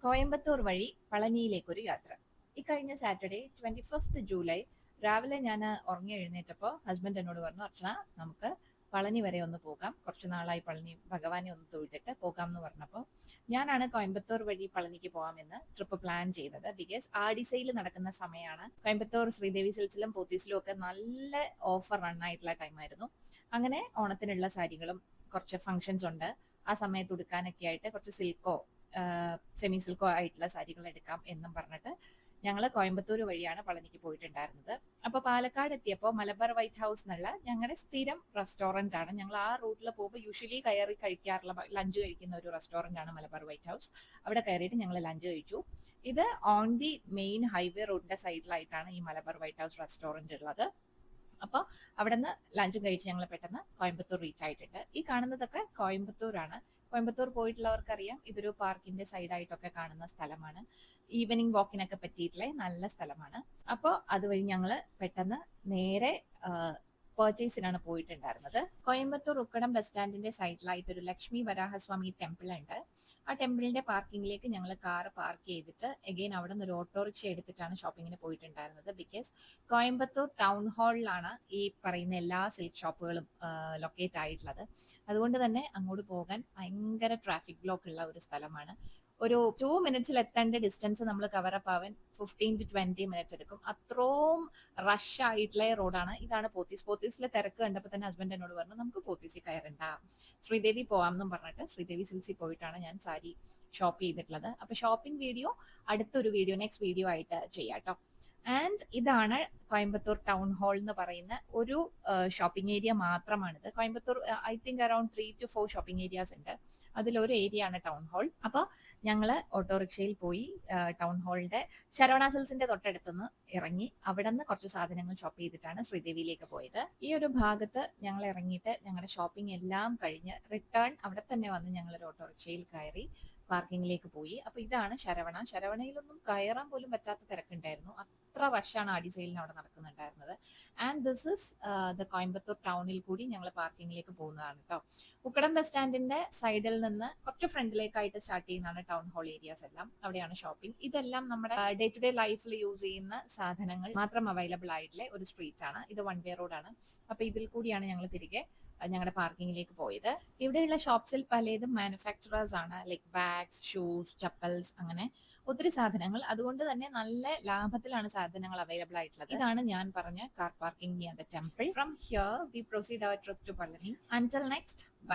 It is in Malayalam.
കോയമ്പത്തൂർ വഴി പളനിയിലേക്കൊരു യാത്ര. ഇക്കഴിഞ്ഞ സാറ്റർഡേ 25 ജൂലൈ രാവിലെ ഞാൻ ഉറങ്ങി എഴുന്നേറ്റപ്പോൾ ഹസ്ബൻഡ് എന്നോട് പറഞ്ഞു, അർച്ചന നമുക്ക് പളനി വരെ ഒന്ന് പോകാം, കുറച്ച് നാളായി പളനി ഭഗവാനെ ഒന്ന് തൊഴുതിട്ട് പോകാം എന്ന് പറഞ്ഞപ്പോൾ ഞാനാണ് കോയമ്പത്തൂർ വഴി പളനിക്ക് പോകാമെന്ന് ട്രിപ്പ് പ്ലാൻ ചെയ്തത്. ബിക്കോസ് ആഡിസയിൽ നടക്കുന്ന സമയമാണ്. കോയമ്പത്തൂർ ശ്രീദേവി സിൽസിലും പോത്തീസിലും ഒക്കെ നല്ല ഓഫർ റൺ ആയിട്ടുള്ള ടൈമായിരുന്നു. അങ്ങനെ ഓണത്തിനുള്ള സാരികളും കുറച്ച് ഫങ്ഷൻസ് ഉണ്ട്, ആ സമയത്ത് ഉടുക്കാനൊക്കെ ആയിട്ട് കുറച്ച് സിൽക്കോ സെമി സിൽക്കോ ആയിട്ടുള്ള സാരികൾ എടുക്കാം എന്നും പറഞ്ഞിട്ട് ഞങ്ങൾ കോയമ്പത്തൂർ വഴിയാണ് പളനിക്ക് പോയിട്ടുണ്ടായിരുന്നത്. അപ്പോൾ പാലക്കാട് എത്തിയപ്പോൾ മലബാർ വൈറ്റ് ഹൗസ് എന്നുള്ള ഞങ്ങളുടെ സ്ഥിരം റെസ്റ്റോറന്റ് ആണ്. ഞങ്ങൾ ആ റൂട്ടിൽ പോകുമ്പോൾ യൂഷ്വലി കയറി കഴിക്കാറുള്ള ലഞ്ച് കഴിക്കുന്ന ഒരു റെസ്റ്റോറന്റ് ആണ് മലബാർ വൈറ്റ് ഹൗസ്. അവിടെ കയറിയിട്ട് ഞങ്ങൾ ലഞ്ച് കഴിച്ചു. ഇത് ഓൺ ദി മെയിൻ ഹൈവേ റോഡിന്റെ സൈഡിലായിട്ടാണ് ഈ മലബാർ വൈറ്റ് ഹൗസ് റെസ്റ്റോറന്റ് ഉള്ളത്. അപ്പോൾ അവിടെ നിന്ന് ലഞ്ചും കഴിച്ച് ഞങ്ങൾ പെട്ടെന്ന് കോയമ്പത്തൂർ റീച്ച് ആയിട്ടുണ്ട്. ഈ കാണുന്നതൊക്കെ കോയമ്പത്തൂരാണ്. കോയമ്പത്തൂർ പോയിട്ടുള്ളവർക്കറിയാം, ഇതൊരു പാർക്കിന്റെ സൈഡായിട്ടൊക്കെ കാണുന്ന സ്ഥലമാണ്. ഈവനിങ് വാക്കിനൊക്കെ പറ്റിയിട്ടുള്ള നല്ല സ്ഥലമാണ്. അപ്പോൾ അതുവഴി ഞങ്ങൾ പെട്ടെന്ന് നേരെ പർച്ചേസിനാണ് പോയിട്ടുണ്ടായിരുന്നത്. കോയമ്പത്തൂർ ഉക്കടം ബസ് സ്റ്റാൻഡിന്റെ സൈഡിലായിട്ട് ഒരു ലക്ഷ്മി വരാഹസ്വാമി ടെമ്പിൾ ഉണ്ട്. ആ ടെമ്പിളിന്റെ പാർക്കിങ്ങിലേക്ക് ഞങ്ങൾ കാർ പാർക്ക് ചെയ്തിട്ട് എഗെയിൻ അവിടെ നിന്ന് ഒരു ഓട്ടോറിക്ഷ എടുത്തിട്ടാണ് ഷോപ്പിങ്ങിന് പോയിട്ടുണ്ടായിരുന്നത്. ബിക്കോസ് കോയമ്പത്തൂർ ടൗൺ ഹാളിലാണ് ഈ പറയുന്ന എല്ലാ സിൽക്ക് ഷോപ്പുകളും ലൊക്കേറ്റ് ആയിട്ടുള്ളത്. അതുകൊണ്ട് തന്നെ അങ്ങോട്ട് പോകാൻ ഭയങ്കര ട്രാഫിക് ബ്ലോക്ക് ഉള്ള ഒരു സ്ഥലമാണ്. ഒരു 2 മിനിറ്റ്സിൽ എത്തേണ്ട ഡിസ്റ്റൻസ് നമ്മൾ കവറപ്പ് ആവാൻ 15 to 20 മിനിറ്റ്സ് എടുക്കും. അത്രയും റഷ് ആയിട്ടുള്ള റോഡാണ്. ഇതാണ് പോത്തീസ്. പോത്തീസിലെ തിരക്ക് കണ്ടപ്പോൾ തന്നെ ഹസ്ബൻഡ് എന്നോട് പറഞ്ഞു, നമുക്ക് പോത്തീസിൽ കയറണ്ട, ശ്രീദേവി പോവാം എന്നും പറഞ്ഞിട്ട് ശ്രീദേവി സിൽസിൽ പോയിട്ടാണ് ഞാൻ സാരി ഷോപ്പ് ചെയ്തിട്ടുള്ളത്. അപ്പൊ ഷോപ്പിംഗ് വീഡിയോ അടുത്തൊരു വീഡിയോ, നെക്സ്റ്റ് വീഡിയോ ആയിട്ട് ചെയ്യാം കേട്ടോ. ആൻഡ് ഇതാണ് കോയമ്പത്തൂർ ടൗൺ ഹാൾ എന്ന് പറയുന്ന ഒരു ഷോപ്പിംഗ് ഏരിയ മാത്രമാണിത്. Coimbatore I think around 3 to 4 shopping areas ഉണ്ട്. അതിലൊരു ഏരിയ ആണ് ടൗൺ ഹാൾ. അപ്പോൾ ഞങ്ങൾ ഓട്ടോറിക്ഷയിൽ പോയി ടൗൺ ഹാളിന്റെ ശരവണ സിൽസിന്റെ തൊട്ടടുത്തുനിന്ന് ഇറങ്ങി അവിടെ നിന്ന് കുറച്ച് സാധനങ്ങൾ ഷോപ്പ് ചെയ്തിട്ടാണ് ശ്രീദേവിയിലേക്ക് പോയത്. ഈ ഒരു ഭാഗത്ത് ഞങ്ങൾ ഇറങ്ങിയിട്ട് ഞങ്ങളുടെ ഷോപ്പിംഗ് എല്ലാം കഴിഞ്ഞ് റിട്ടേൺ അവിടെ തന്നെ വന്ന് ഞങ്ങൾ ഒരു ഓട്ടോറിക്ഷയിൽ കയറി പാർക്കിങ്ങിലേക്ക് പോയി. അപ്പൊ ഇതാണ് ശരവണ. ശരവണയിലൊന്നും കയറാൻ പോലും പറ്റാത്ത തിരക്കുണ്ടായിരുന്നു. അത്ര റഷാണ് ആഡിസെയിലിന് അവിടെ നടക്കുന്നുണ്ടായിരുന്നത്. And this is the Coimbatore ടൗണിൽ കൂടി ഞങ്ങൾ പാർക്കിങ്ങിലേക്ക് പോകുന്നതാണ് കേട്ടോ. ഉക്കടം ബസ് സ്റ്റാൻഡിന്റെ സൈഡിൽ നിന്ന് കുറച്ച് ഫ്രണ്ടിലേക്കായിട്ട് സ്റ്റാർട്ട് ചെയ്യുന്നതാണ് ടൗൺ ഹാൾ ഏരിയാസ് എല്ലാം. അവിടെയാണ് ഷോപ്പിംഗ്. ഇതെല്ലാം നമ്മുടെ ഡേ ടു ഡേ ലൈഫിൽ യൂസ് ചെയ്യുന്ന സാധനങ്ങൾ മാത്രം അവൈലബിൾ ആയിട്ടുള്ള ഒരു സ്ട്രീറ്റ് ആണ്. ഇത് വൺ വേ റോഡാണ്. അപ്പൊ ഇതിൽ കൂടിയാണ് ഞങ്ങൾ തിരികെ ഞങ്ങളുടെ പാർക്കിങ്ങിലേക്ക് പോയത്. ഇവിടെയുള്ള ഷോപ്സിൽ പലതും മാനുഫാക്ചറേഴ്സ് ആണ്, ലൈക് ബാഗ്സ്, ഷൂസ്, ചപ്പൽസ്, അങ്ങനെ ഒത്തിരി സാധനങ്ങൾ. അതുകൊണ്ട് തന്നെ നല്ല ലാഭത്തിലാണ് സാധനങ്ങൾ അവൈലബിൾ ആയിട്ടുള്ളത്. ഇതാണ് ഞാൻ പറഞ്ഞ car parking near the temple. From here we proceed our trip to Palani. Until next, by.